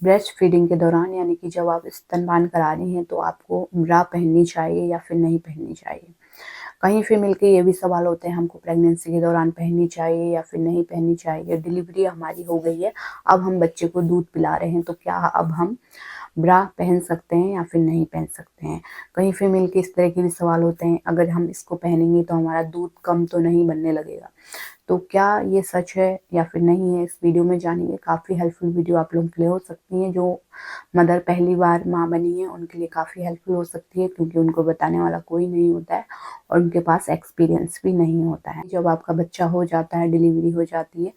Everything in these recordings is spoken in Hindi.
ब्रेस्ट फीडिंग के दौरान यानी कि जब आप स्तनपान करा रही हैं तो आपको ब्रा पहननी चाहिए या फिर नहीं पहननी चाहिए। कहीं फीमेल के ये भी सवाल होते हैं हमको प्रेगनेंसी के दौरान पहननी चाहिए या फिर नहीं पहननी चाहिए। डिलीवरी हमारी हो गई है, अब हम बच्चे को दूध पिला रहे हैं तो क्या अब हम ब्रा पहन सकते हैं या फिर नहीं पहन सकते हैं। कहीं फीमेल के इस तरह के भी सवाल होते हैं, अगर हम इसको पहनेंगे तो हमारा दूध कम तो नहीं बनने लगेगा। तो क्या ये सच है या फिर नहीं है, इस वीडियो में जानेंगे। काफ़ी हेल्पफुल वीडियो आप लोगों के लिए हो सकती है। जो मदर पहली बार माँ बनी है उनके लिए काफ़ी हेल्पफुल हो सकती है, क्योंकि उनको बताने वाला कोई नहीं होता है और उनके पास एक्सपीरियंस भी नहीं होता है। जब आपका बच्चा हो जाता है, डिलीवरी हो जाती है,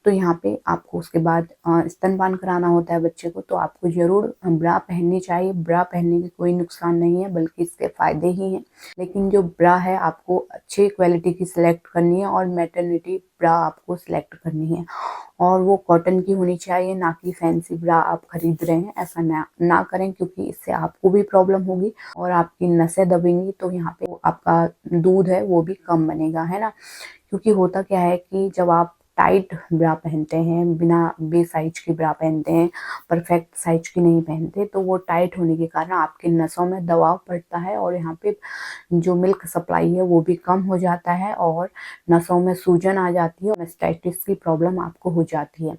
तो यहाँ पे आपको उसके बाद स्तनपान कराना होता है बच्चे को, तो आपको ज़रूर ब्रा पहननी चाहिए। ब्रा पहनने के कोई नुकसान नहीं है, बल्कि इसके फ़ायदे ही हैं। लेकिन जो ब्रा है आपको अच्छी क्वालिटी की सिलेक्ट करनी है और मैटरनिटी ब्रा आपको सिलेक्ट करनी है, और वो कॉटन की होनी चाहिए, ना कि फैंसी ब्रा आप खरीद रहे हैं। ऐसा ना करें, क्योंकि इससे आपको भी प्रॉब्लम होगी और आपकी नसें दबेंगी, तो यहाँ पे आपका दूध है वो भी कम बनेगा, है ना। क्योंकि होता क्या है कि जब आप टाइट ब्रा पहनते हैं, बिना बे साइज की ब्रा पहनते हैं, परफेक्ट साइज की नहीं पहनते, तो वो टाइट होने के कारण आपकी नसों में दबाव पड़ता है और यहाँ पे जो मिल्क सप्लाई है वो भी कम हो जाता है और नसों में सूजन आ जाती है और मेस्टाइटिस की प्रॉब्लम आपको हो जाती है।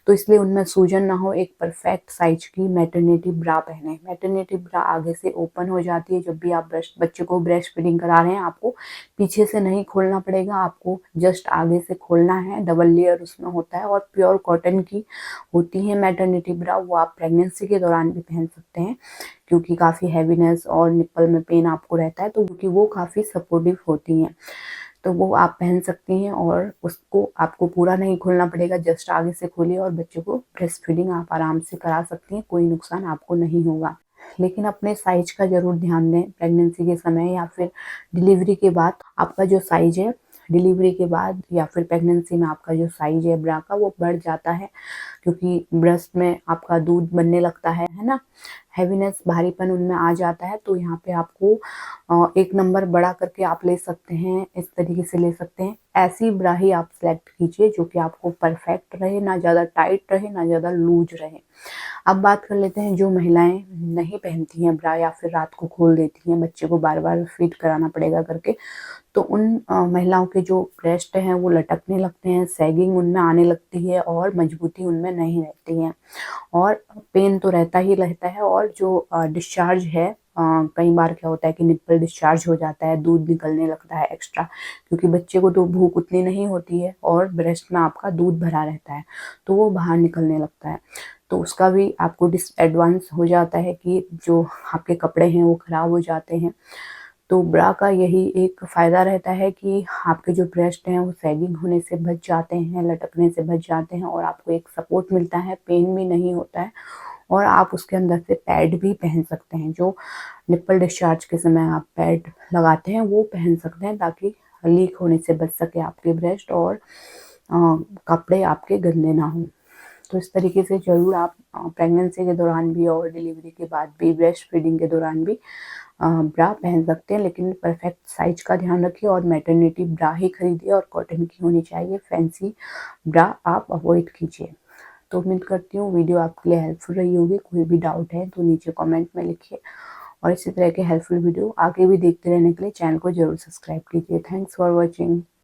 तो इसलिए उनमें सूजन ना हो, एक परफेक्ट साइज की मैटरनिटी ब्रा पहने। मैटरनिटी ब्रा आगे से ओपन हो जाती है। जब भी आप बच्चे को ब्रेस्ट फीडिंग करा रहे हैं, आपको पीछे से नहीं खोलना पड़ेगा, आपको जस्ट आगे से खोलना है। डबल लेयर उसमें होता है और प्योर कॉटन की होती है मैटरनिटी ब्रा। वो आप प्रेगनेंसी के दौरान भी पहन सकते हैं, क्योंकि काफ़ी हैवीनेस और निप्पल में पेन आपको रहता है, तो क्योंकि वो काफ़ी सपोर्टिव होती हैं, तो वो आप पहन सकती हैं और उसको आपको पूरा नहीं खोलना पड़ेगा, जस्ट आगे से खोलिए और बच्चे को ब्रेस्ट फीडिंग आप आराम से करा सकती हैं, कोई नुकसान आपको नहीं होगा। लेकिन अपने साइज का ज़रूर ध्यान दें। प्रेगनेंसी के समय या फिर डिलीवरी के बाद आपका जो साइज है, डिलीवरी के बाद या फिर प्रेगनेंसी में आपका जो साइज है ब्रा का वो बढ़ जाता है, क्योंकि ब्रेस्ट में आपका दूध बनने लगता है ना। हैवीनेस, भारीपन उनमें आ जाता है, तो यहाँ पे आपको एक नंबर बड़ा करके आप ले सकते हैं, इस तरीके से ले सकते हैं। ऐसी ब्रा ही आप सेलेक्ट कीजिए जो कि आपको परफेक्ट रहे, ना ज़्यादा टाइट रहे ना ज़्यादा लूज रहे। अब बात कर लेते हैं जो महिलाएं नहीं पहनती हैं ब्रा या फिर रात को खोल देती हैं, बच्चे को बार बार फीड कराना पड़ेगा करके, तो उन महिलाओं के जो ब्रेस्ट हैं वो लटकने लगते हैं, सैगिंग उनमें आने लगती है और मजबूती उनमें नहीं रहती है, और पेन तो रहता ही रहता है। और जो डिस्चार्ज है, कई बार क्या होता है कि निप्पल डिस्चार्ज हो जाता है, दूध निकलने लगता है एक्स्ट्रा, क्योंकि बच्चे को तो भूख उतनी नहीं होती है और ब्रेस्ट में आपका दूध भरा रहता है, तो वो बाहर निकलने लगता है। तो उसका भी आपको डिसएडवांस हो जाता है कि जो आपके कपड़े हैं वो ख़राब हो जाते हैं। तो ब्रा का यही एक फ़ायदा रहता है कि आपके जो ब्रेस्ट हैं वो सैगिंग होने से बच जाते हैं, लटकने से बच जाते हैं, और आपको एक सपोर्ट मिलता है, पेन भी नहीं होता है, और आप उसके अंदर से पैड भी पहन सकते हैं। जो निप्पल डिस्चार्ज के समय आप पैड लगाते हैं वो पहन सकते हैं, ताकि लीक होने से बच सके आपके ब्रेस्ट और कपड़े आपके गंदे ना हों। तो इस तरीके से ज़रूर आप प्रेगनेंसी के दौरान भी और डिलीवरी के बाद भी, ब्रेस्ट फीडिंग के दौरान भी ब्रा पहन सकते हैं, लेकिन परफेक्ट साइज का ध्यान रखिए और मैटरनिटी ब्रा ही खरीदिए और कॉटन की होनी चाहिए। फैंसी ब्रा आप अवॉइड कीजिए। तो उम्मीद करती हूँ वीडियो आपके लिए हेल्पफुल रही होगी। कोई भी डाउट है तो नीचे कमेंट में लिखिए, और इसी तरह के हेल्पफुल वीडियो आगे भी देखते रहने के लिए चैनल को जरूर सब्सक्राइब कीजिए। Thanks for watching.